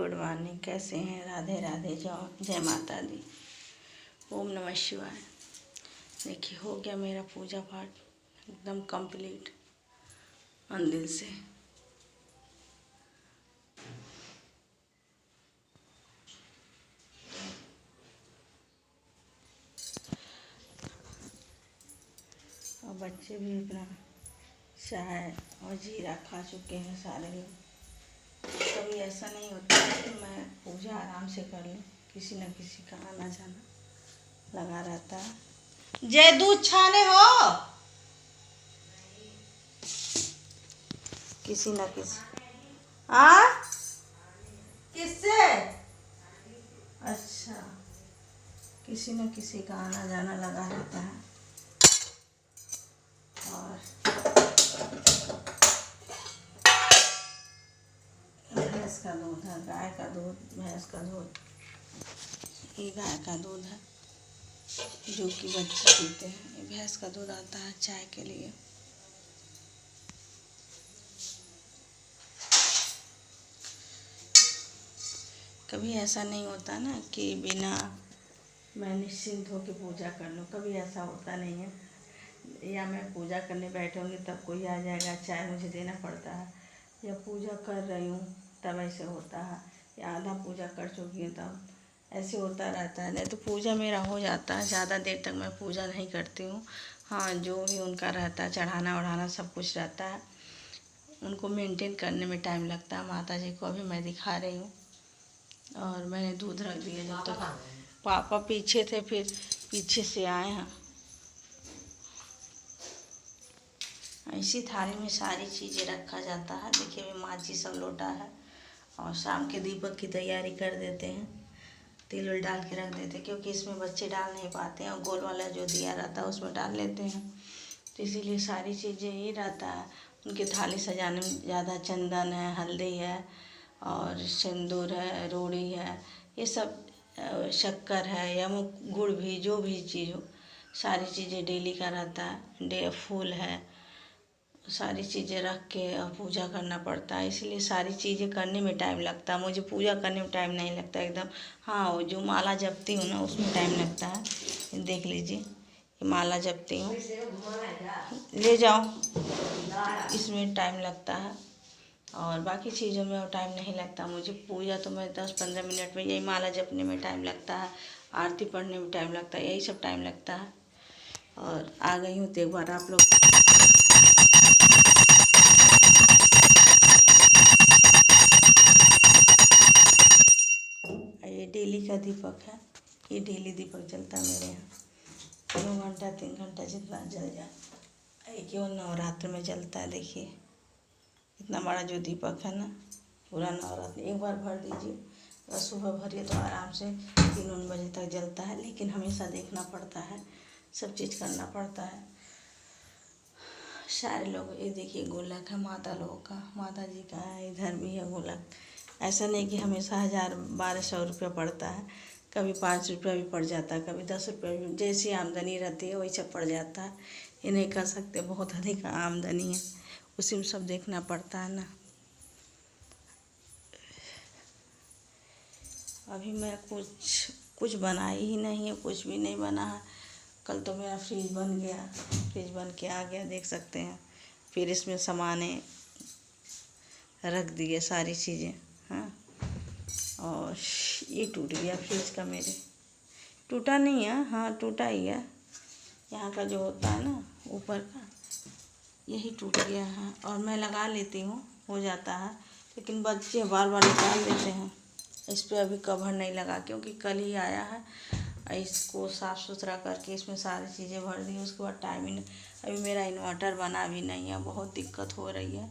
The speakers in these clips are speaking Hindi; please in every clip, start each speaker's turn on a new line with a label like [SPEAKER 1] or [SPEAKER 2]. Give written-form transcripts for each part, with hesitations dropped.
[SPEAKER 1] Good morning. कैसे हैं? राधे राधे, जय माता दी, ओम नमः शिवाय। देखिए हो गया मेरा पूजा पाठ एकदम कंप्लीट मंदिर से। और बच्चे भी अपना चाय और जीरा खा चुके हैं सारे लोग। कभी ऐसा नहीं होता है कि मैं पूजा आराम से कर लूँ, किसी न किसी का आना जाना लगा रहता है। जय दूध छाने हो किसी न किसी किससे? अच्छा, किसी न किसी का आना जाना लगा रहता है। और भैंस का दूध है, गाय का दूध, भैंस का दूध, ये गाय का दूध है जो कि बच्चे पीते हैं। ये भैंस का दूध आता है चाय के लिए। कभी ऐसा नहीं होता ना कि बिना मैं निश्चिंत होकर पूजा कर लूँ, कभी ऐसा होता नहीं है। या मैं पूजा करने बैठूँगी तब कोई आ जाएगा, चाय मुझे देना पड़ता है, या पूजा कर रही हूँ तब ऐसे होता है, या आधा पूजा कर चुकी हूँ तब ऐसे होता रहता है। नहीं तो पूजा मेरा हो जाता है, ज़्यादा देर तक मैं पूजा नहीं करती हूँ। हाँ, जो भी उनका रहता है चढ़ाना वढ़ाना सब कुछ रहता है, उनको मेंटेन करने में टाइम लगता है। माता जी को अभी मैं दिखा रही हूँ और मैंने दूध रख दिया। जब तक पापा पीछे थे फिर पीछे से आए हैं। इसी थाली में सारी चीज़ें रखा जाता है। देखिए अभी माची सब लोटा है और शाम के दीपक की तैयारी कर देते हैं। तिल उल डाल के रख देते हैं क्योंकि इसमें बच्चे डाल नहीं पाते हैं और गोल वाला जो दिया रहता है उसमें डाल लेते हैं, तो इसीलिए सारी चीज़ें ही रहता है। उनकी थाली सजाने में ज़्यादा चंदन है, हल्दी है और सिंदूर है, रोड़ी है, ये सब शक्कर है या गुड़ भी, जो भी चीज़ हो सारी चीज़ें डेली का रहता है। फूल है, सारी चीज़ें रख के और पूजा करना पड़ता है, इसलिए सारी चीज़ें करने में टाइम लगता है। मुझे पूजा करने में टाइम नहीं लगता एकदम। हाँ, वो जो माला जपती हूँ ना उसमें टाइम लगता है। देख लीजिए, ये माला जपती हूँ, ले जाओ, इसमें टाइम लगता है और बाकी चीज़ों में और टाइम नहीं लगता। मुझे पूजा तो मैं 10-15 मिनट में, यही माला जपने में टाइम लगता है, आरती पढ़ने में टाइम लगता है, यही सब टाइम लगता है। और आ गई हूँ तो एक बार आप लोग ये डेली का दीपक है, ये डेली दीपक जलता है मेरे यहाँ 2 घंटा 3 घंटा जितना जल जाए। एक केवल नवरात्र में जलता है। देखिए इतना बड़ा जो दीपक है ना, पूरा नवरात्र एक बार भर दीजिए, बस सुबह भरिए तो आराम से 3 बजे तक जलता है। लेकिन हमेशा देखना पड़ता है, सब चीज़ करना पड़ता है। सारे लोग, ये देखिए गोलक है माता लोगों का, माता जी का है, इधर भी है गोलक। ऐसा नहीं कि हमेशा 1000-1200 रुपया पड़ता है, कभी 5 रुपया भी पड़ जाता है, कभी 10 रुपया भी, जैसी आमदनी रहती है वैसा पड़ जाता है। ये नहीं कह सकते बहुत अधिक आमदनी है, उसी में सब देखना पड़ता है ना। अभी मैं कुछ बनाई ही नहीं है, कुछ भी नहीं बना है। कल तो मेरा फ्रिज बन गया, फ्रिज बन के आ गया, देख सकते हैं। फिर इसमें सामाने रख दिए सारी चीज़ें। हाँ, और ये टूट गया फ्रिज का मेरे, टूटा नहीं है, हाँ टूटा ही है, यहाँ का जो होता है ना ऊपर का, यही टूट गया है। और मैं लगा लेती हूँ, हो जाता है, लेकिन बच्चे बार बार निकाल देते हैं। इस पर अभी कवर नहीं लगा क्योंकि कल ही आया है। इसको साफ़ सुथरा करके इसमें सारी चीज़ें भर दी, उसके बाद टाइम ही नहीं। अभी मेरा इन्वर्टर बना भी नहीं है, बहुत दिक्कत हो रही है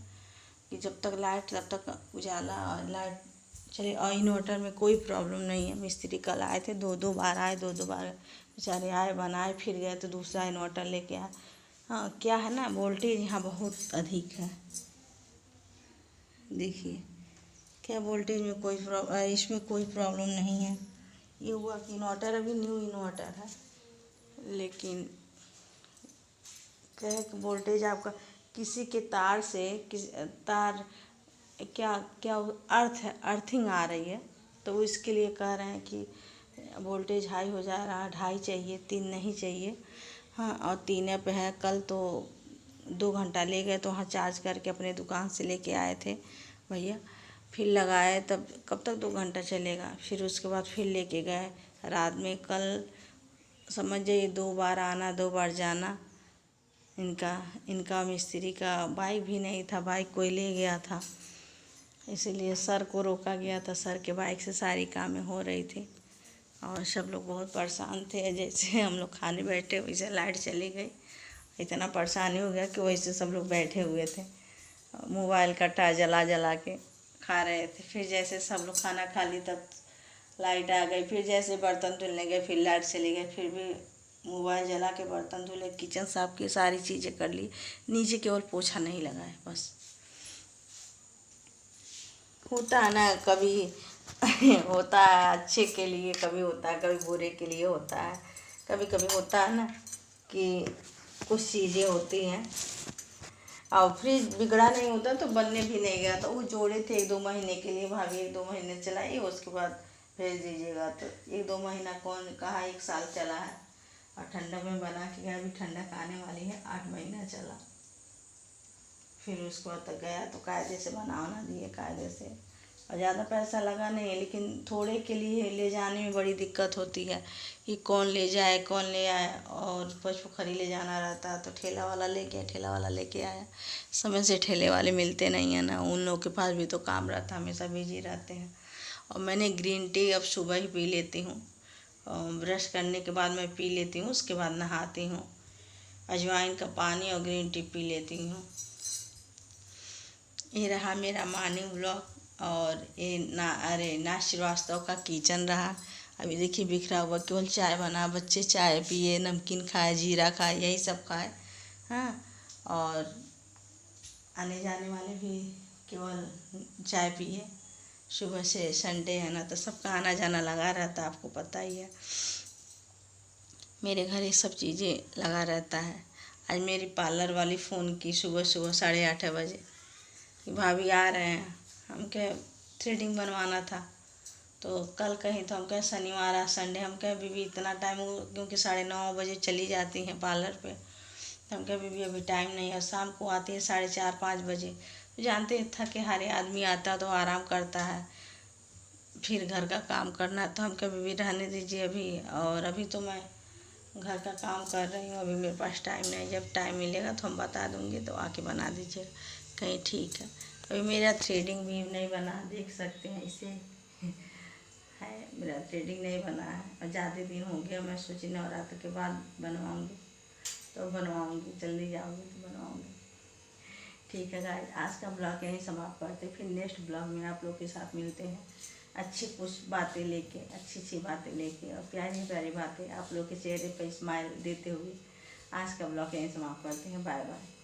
[SPEAKER 1] कि जब तक लाइट तब तक उजाला, और लाइट चले। और इन्वर्टर में कोई प्रॉब्लम नहीं है। मिस्त्री कल आए थे, 2-2 बार आए, 2-2 बार बेचारे आए, बनाए, फिर गए तो दूसरा इन्वर्टर लेके आए। हाँ, क्या है ना, वोल्टेज यहाँ बहुत अधिक है। देखिए क्या वोल्टेज में कोई इसमें कोई प्रॉब्लम नहीं है। ये हुआ कि इन्वर्टर अभी न्यू इन्वर्टर है, लेकिन क्या है कि वोल्टेज आपका किसी के तार से, तार क्या क्या अर्थिंग आ रही है, तो वो इसके लिए कह रहे हैं कि वोल्टेज हाई हो जा रहा है, 2.5 चाहिए, 3 नहीं चाहिए। हाँ, और 3 पे है। कल तो 2 घंटा ले गए तो वहाँ चार्ज करके अपने दुकान से लेके आए थे भैया, फिर लगाए, तब कब तक 2 घंटा चलेगा। फिर उसके बाद फिर लेके गए रात में। कल समझ जाइए 2 बार आना 2 बार जाना। इनका मिस्त्री का बाइक भी नहीं था, बाइक कोई ले गया था, इसीलिए सर को रोका गया था। सर के बाइक से सारी कामें हो रही थी और सब लोग बहुत परेशान थे। जैसे हम लोग खाने बैठे वैसे लाइट चली गई, इतना परेशानी हो गया कि वैसे सब लोग बैठे हुए थे, मोबाइल कट्टा जला जला के खा रहे थे। फिर जैसे सब लोग खाना खा ली तब लाइट आ गई। फिर जैसे बर्तन धुलने गए फिर लाइट चली गई, फिर भी मोबाइल जला के बर्तन धुले, किचन साफ की, सारी चीज़ें कर ली। नीचे केवल पोछा नहीं लगाए बस। होता है ना, कभी होता है अच्छे के लिए, कभी होता है कभी बुरे के लिए होता है। कभी कभी होता है ना कि कुछ चीज़ें होती हैं। और फ्रिज बिगड़ा नहीं होता तो बनने भी नहीं गया, तो वो जोड़े थे 1-2 महीने के लिए, भाभी 1-2 महीने चलाई, उसके बाद भेज दीजिएगा। तो 1-2 महीना कौन कहा, 1 साल चला है। और ठंडक में बना के गया, अभी ठंडक आने वाली है, 8 महीना चला। फिर उसके बाद तक गया तो कायदे से बना दिए, कायदे से। और ज़्यादा पैसा लगा नहीं है, लेकिन थोड़े के लिए ले जाने में बड़ी दिक्कत होती है कि कौन ले जाए कौन ले आए। और पचपोखरी ले जाना रहता है तो ठेला वाला ले गया, ठेला वाला लेके आया। समय से ठेले वाले मिलते नहीं हैं ना, उन लोगों के पास भी तो काम रहता है, हमेशा बिजी रहते हैं। और मैंने ग्रीन टी अब सुबह ही पी लेती हूँ, ब्रश करने के बाद मैं पी लेती हूँ, उसके बाद नहाती हूँ। अजवाइन का पानी और ग्रीन टी पी लेती हूँ। ये रहा मेरा मॉर्निंग व्लॉग। और ये ना श्रीवास्तव का किचन रहा। अभी देखिए बिखरा हुआ, केवल चाय बना, बच्चे चाय पिए, नमकीन खाए, जीरा खाए, यही सब खाए। हाँ, और आने जाने वाले भी केवल चाय पिए। सुबह से संडे है ना, तो सबका आना जाना लगा रहता है, आपको पता ही है। मेरे घर ये सब चीज़ें लगा रहता है। आज मेरी पार्लर वाली फ़ोन की सुबह सुबह 8:30 बजे कि भाभी आ रहे हैं, हम कहे थ्रेडिंग बनवाना था। तो कल कहीं तो हम कहे शनिवार आज संडे, हम कहे बीबी इतना टाइम हो, क्योंकि 9:30 बजे चली जाती हैं पार्लर पे। तो हम कहे बीबी अभी टाइम नहीं है, शाम को आती है 4:30-5 बजे। तो जानते हैं थके हारे आदमी आता तो आराम करता है, फिर घर का काम करना है। तो हम कहे बीबी रहने दीजिए अभी, और अभी तो मैं घर का काम कर रही हूँ, अभी मेरे पास टाइम नहीं, जब टाइम मिलेगा तो हम बता दूँगी तो आके बना दीजिएगा। कहीं ठीक है। अभी मेरा थ्रेडिंग भी नहीं बना, देख सकते हैं इसे है, मेरा थ्रेडिंग नहीं बना है और ज़्यादा दिन हो गया। मैं सोची नवरात्र के बाद बनवाऊँगी, तो बनवाऊँगी, जल्दी जाऊँगी तो बनवाऊँगी। ठीक है गाइस, आज का ब्लॉग यहीं समाप्त करते, फिर नेक्स्ट ब्लॉग में आप लोग के साथ मिलते हैं। अच्छी कुछ बातें लेके, अच्छी अच्छी बातें लेके और प्यारी प्यारी बातें आप लोग के चेहरे पर स्माइल देते हुए आज का ब्लॉग यहीं समाप्त करते हैं। Bye bye.